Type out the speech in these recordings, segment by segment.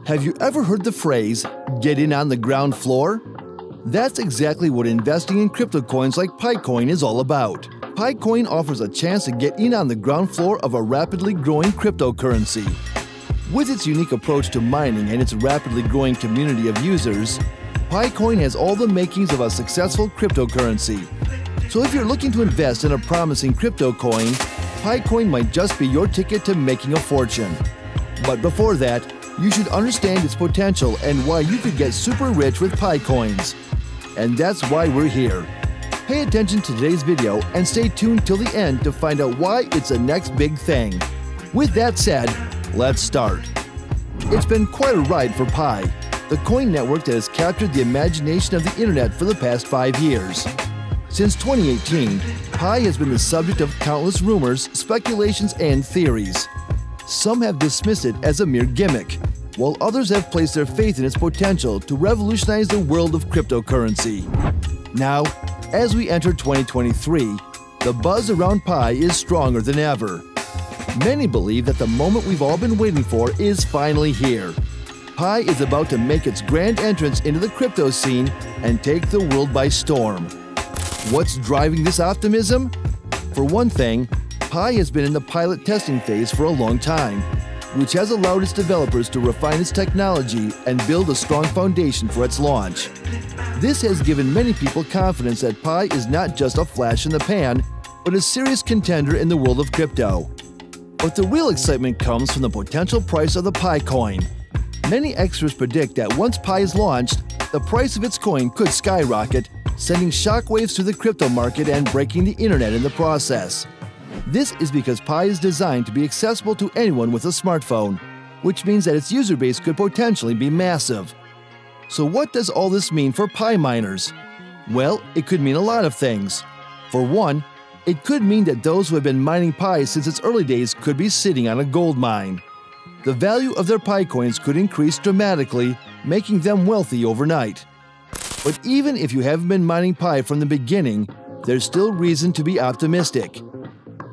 Have you ever heard the phrase, "get in on the ground floor"? That's exactly what investing in crypto coins like Picoin is all about. Picoin offers a chance to get in on the ground floor of a rapidly growing cryptocurrency. With its unique approach to mining and its rapidly growing community of users, Picoin has all the makings of a successful cryptocurrency. So if you're looking to invest in a promising crypto coin, Picoin might just be your ticket to making a fortune. But before that, you should understand its potential and why you could get super rich with Picoins. And that's why we're here. Pay attention to today's video and stay tuned till the end to find out why it's the next big thing. With that said, let's start. It's been quite a ride for Pi, the coin network that has captured the imagination of the internet for the past 5 years. Since 2018, Pi has been the subject of countless rumors, speculations, and theories. Some have dismissed it as a mere gimmick, while others have placed their faith in its potential to revolutionize the world of cryptocurrency. Now, as we enter 2023, the buzz around Pi is stronger than ever. Many believe that the moment we've all been waiting for is finally here. Pi is about to make its grand entrance into the crypto scene and take the world by storm. What's driving this optimism? For one thing, Pi has been in the pilot testing phase for a long time, which has allowed its developers to refine its technology and build a strong foundation for its launch. This has given many people confidence that Pi is not just a flash in the pan, but a serious contender in the world of crypto. But the real excitement comes from the potential price of the Pi coin. Many experts predict that once Pi is launched, the price of its coin could skyrocket, sending shockwaves through the crypto market and breaking the internet in the process. This is because Pi is designed to be accessible to anyone with a smartphone, which means that its user base could potentially be massive. So what does all this mean for Pi miners? Well, it could mean a lot of things. For one, it could mean that those who have been mining Pi since its early days could be sitting on a gold mine. The value of their Pi coins could increase dramatically, making them wealthy overnight. But even if you haven't been mining Pi from the beginning, there's still reason to be optimistic.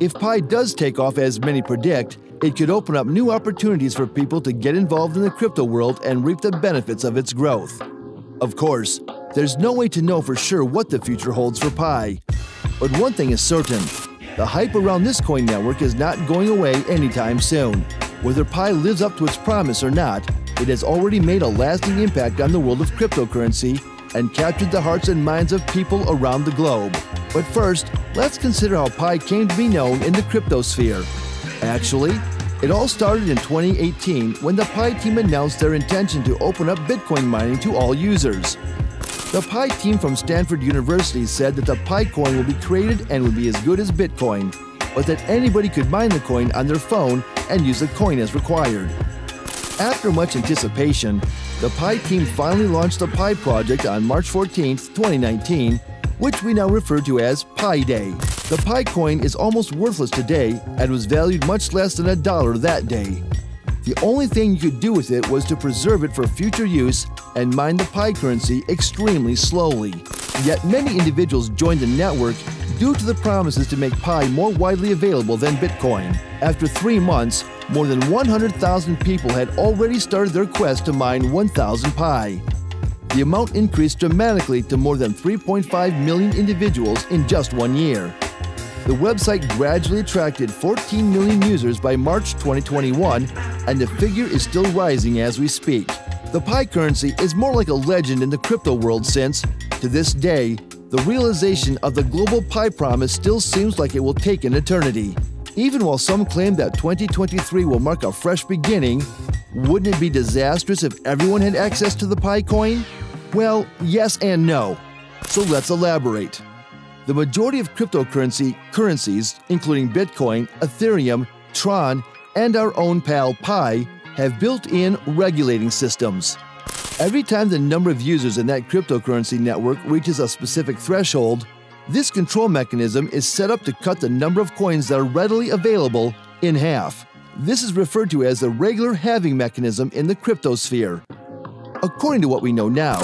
If Pi does take off as many predict, it could open up new opportunities for people to get involved in the crypto world and reap the benefits of its growth. Of course, there's no way to know for sure what the future holds for Pi. But one thing is certain, the hype around this coin network is not going away anytime soon. Whether Pi lives up to its promise or not, it has already made a lasting impact on the world of cryptocurrency and captured the hearts and minds of people around the globe. But first, let's consider how Pi came to be known in the cryptosphere. Actually, it all started in 2018 when the Pi team announced their intention to open up Bitcoin mining to all users. The Pi team from Stanford University said that the Pi coin will be created and would be as good as Bitcoin, but that anybody could mine the coin on their phone and use the coin as required. After much anticipation, the Pi team finally launched the Pi project on March 14, 2019, which we now refer to as Pi Day. The Pi coin is almost worthless today and was valued much less than $1 that day. The only thing you could do with it was to preserve it for future use and mine the Pi currency extremely slowly. Yet many individuals joined the network due to the promises to make Pi more widely available than Bitcoin. After 3 months, more than 100,000 people had already started their quest to mine 1,000 Pi. The amount increased dramatically to more than 3.5 million individuals in just 1 year. The website gradually attracted 14 million users by March 2021, and the figure is still rising as we speak. The Pi currency is more like a legend in the crypto world since, to this day, the realization of the global Pi promise still seems like it will take an eternity. Even while some claim that 2023 will mark a fresh beginning, wouldn't it be disastrous if everyone had access to the Pi coin? Well, yes and no. So let's elaborate. The majority of cryptocurrencies, including Bitcoin, Ethereum, Tron, and our own pal Pi, have built-in regulating systems. Every time the number of users in that cryptocurrency network reaches a specific threshold, this control mechanism is set up to cut the number of coins that are readily available in half. This is referred to as the regular halving mechanism in the cryptosphere. According to what we know now,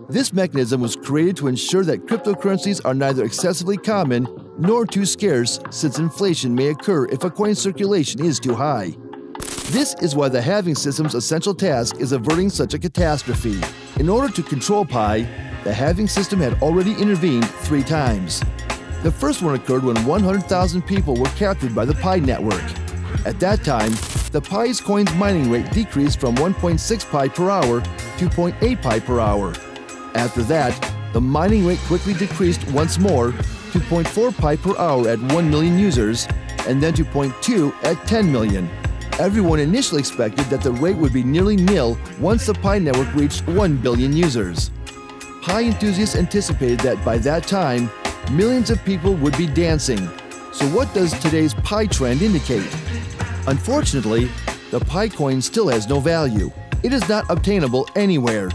this mechanism was created to ensure that cryptocurrencies are neither excessively common nor too scarce, since inflation may occur if a coin circulation is too high. This is why the halving system's essential task is averting such a catastrophe. In order to control Pi, the halving system had already intervened 3 times. The first one occurred when 100,000 people were captured by the Pi network. At that time, the Pi's coin's mining rate decreased from 1.6 Pi per hour to 0.8 Pi per hour. After that, the mining rate quickly decreased once more to 0.4 Pi per hour at 1 million users, and then to 0.2 at 10 million. Everyone initially expected that the rate would be nearly nil once the Pi network reached 1 billion users. Pi enthusiasts anticipated that by that time, millions of people would be dancing. So what does today's Pi trend indicate? Unfortunately, the Pi coin still has no value. It is not obtainable anywhere.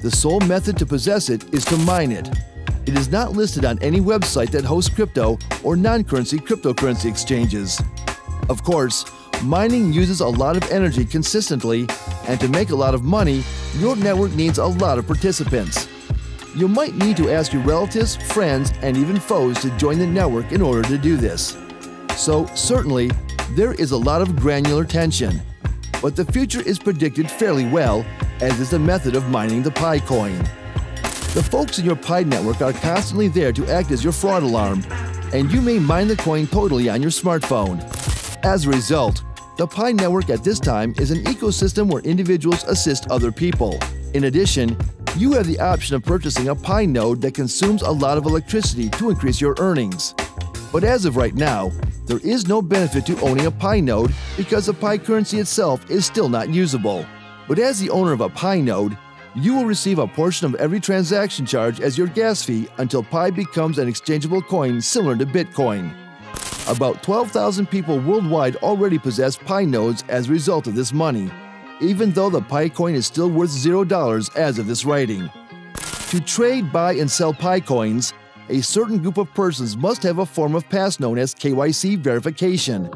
The sole method to possess it is to mine it. It is not listed on any website that hosts crypto or non-currency cryptocurrency exchanges. Of course, mining uses a lot of energy consistently, and to make a lot of money, your network needs a lot of participants. You might need to ask your relatives, friends, and even foes to join the network in order to do this. So certainly, there is a lot of granular tension. But the future is predicted fairly well, as is the method of mining the Pi coin. The folks in your Pi network are constantly there to act as your fraud alarm, and you may mine the coin totally on your smartphone. As a result, the Pi network at this time is an ecosystem where individuals assist other people. In addition, you have the option of purchasing a Pi node that consumes a lot of electricity to increase your earnings. But as of right now, there is no benefit to owning a Pi node because the Pi currency itself is still not usable. But as the owner of a Pi node, you will receive a portion of every transaction charge as your gas fee until Pi becomes an exchangeable coin similar to Bitcoin. About 12,000 people worldwide already possess Pi nodes as a result of this money, even though the Pi coin is still worth $0 as of this writing. To trade, buy, and sell Pi coins, a certain group of persons must have a form of pass known as KYC verification.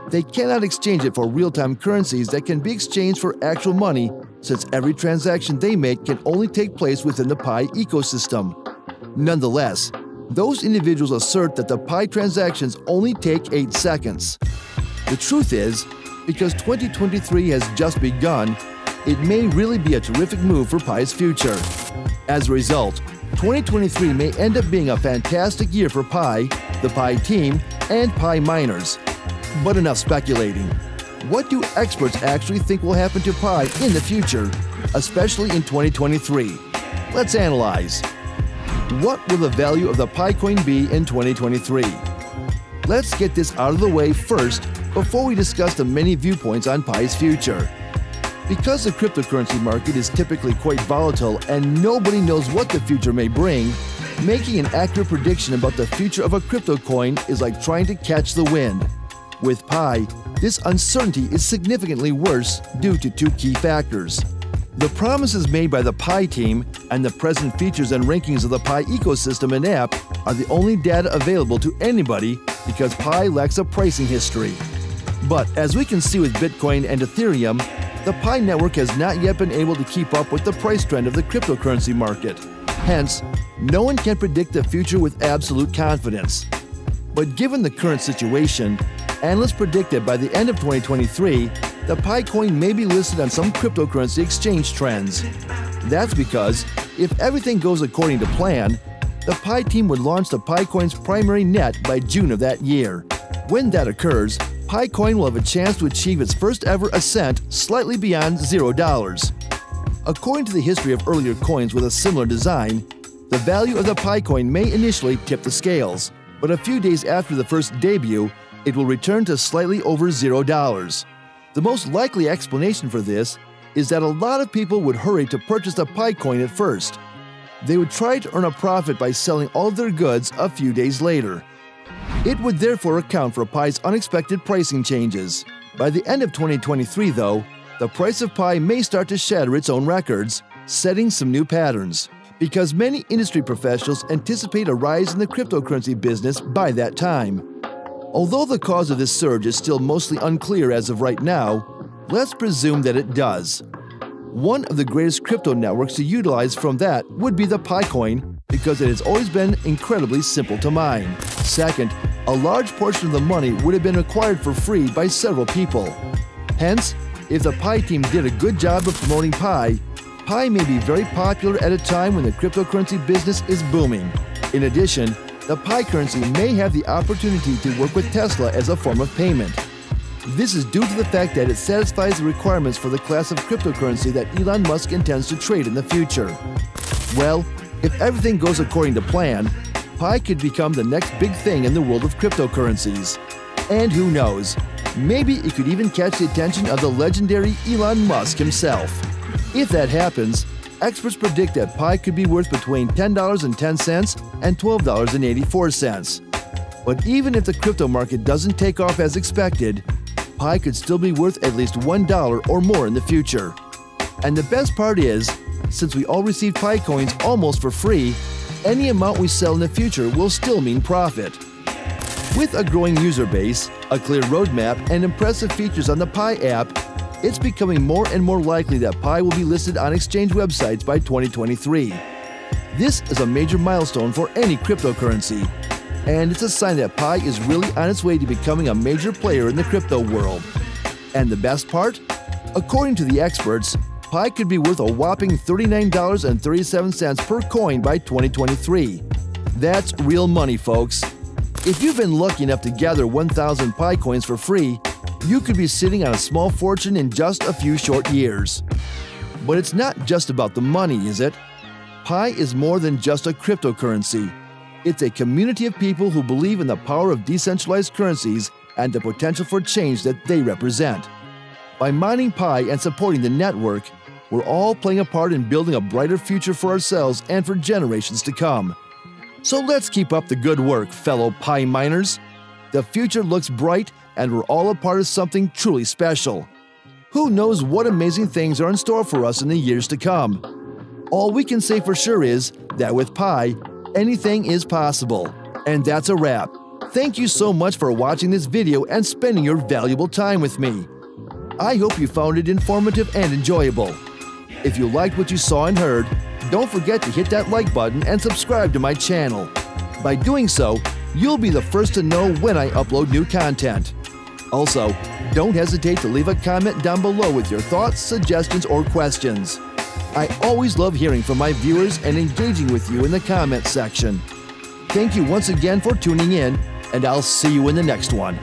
They cannot exchange it for real-time currencies that can be exchanged for actual money, since every transaction they make can only take place within the Pi ecosystem. Nonetheless, those individuals assert that the Pi transactions only take 8 seconds. The truth is, because 2023 has just begun, it may really be a terrific move for Pi's future. As a result, 2023 may end up being a fantastic year for Pi, the Pi team, and Pi miners. But enough speculating. What do experts actually think will happen to Pi in the future, especially in 2023? Let's analyze. What will the value of the Pi coin be in 2023? Let's get this out of the way first before we discuss the many viewpoints on Pi's future. Because the cryptocurrency market is typically quite volatile and nobody knows what the future may bring, making an accurate prediction about the future of a crypto coin is like trying to catch the wind. With Pi, this uncertainty is significantly worse due to 2 key factors. The promises made by the Pi team and the present features and rankings of the Pi ecosystem and app are the only data available to anybody because Pi lacks a pricing history. But as we can see with Bitcoin and Ethereum, the Pi network has not yet been able to keep up with the price trend of the cryptocurrency market. Hence, no one can predict the future with absolute confidence. But given the current situation, analysts predict that by the end of 2023, the Pi coin may be listed on some cryptocurrency exchange trends. That's because, if everything goes according to plan, the Pi team would launch the Pi coin's primary net by June of that year. When that occurs, Pi coin will have a chance to achieve its first ever ascent slightly beyond $0. According to the history of earlier coins with a similar design, the value of the Pi coin may initially tip the scales, but a few days after the first debut, it will return to slightly over $0. The most likely explanation for this is that a lot of people would hurry to purchase the Pi coin at first. They would try to earn a profit by selling all of their goods a few days later. It would therefore account for Pi's unexpected pricing changes. By the end of 2023, though, the price of Pi may start to shatter its own records, setting some new patterns, because many industry professionals anticipate a rise in the cryptocurrency business by that time. Although the cause of this surge is still mostly unclear as of right now, let's presume that it does. One of the greatest crypto networks to utilize from that would be the Pi coin because it has always been incredibly simple to mine. Second, a large portion of the money would have been acquired for free by several people. Hence, if the Pi team did a good job of promoting Pi, Pi may be very popular at a time when the cryptocurrency business is booming. In addition, the Pi currency may have the opportunity to work with Tesla as a form of payment. This is due to the fact that it satisfies the requirements for the class of cryptocurrency that Elon Musk intends to trade in the future. Well, if everything goes according to plan, Pi could become the next big thing in the world of cryptocurrencies. And who knows, maybe it could even catch the attention of the legendary Elon Musk himself. If that happens, experts predict that Pi could be worth between $10.10 and $12.84. But even if the crypto market doesn't take off as expected, Pi could still be worth at least $1 or more in the future. And the best part is, since we all receive Pi coins almost for free, any amount we sell in the future will still mean profit. With a growing user base, a clear roadmap, and impressive features on the Pi app, it's becoming more and more likely that Pi will be listed on exchange websites by 2023. This is a major milestone for any cryptocurrency, and it's a sign that Pi is really on its way to becoming a major player in the crypto world. And the best part? According to the experts, Pi could be worth a whopping $39.37 per coin by 2023. That's real money, folks. If you've been lucky enough to gather 1,000 Pi coins for free, you could be sitting on a small fortune in just a few short years. But it's not just about the money, is it? Pi is more than just a cryptocurrency. It's a community of people who believe in the power of decentralized currencies and the potential for change that they represent. By mining Pi and supporting the network, we're all playing a part in building a brighter future for ourselves and for generations to come. So let's keep up the good work, fellow Pi miners. The future looks bright, and we're all a part of something truly special. Who knows what amazing things are in store for us in the years to come? All we can say for sure is that with Pi, anything is possible. And that's a wrap. Thank you so much for watching this video and spending your valuable time with me. I hope you found it informative and enjoyable. If you liked what you saw and heard, don't forget to hit that like button and subscribe to my channel. By doing so, you'll be the first to know when I upload new content. Also, don't hesitate to leave a comment down below with your thoughts, suggestions, or questions. I always love hearing from my viewers and engaging with you in the comments section. Thank you once again for tuning in, and I'll see you in the next one.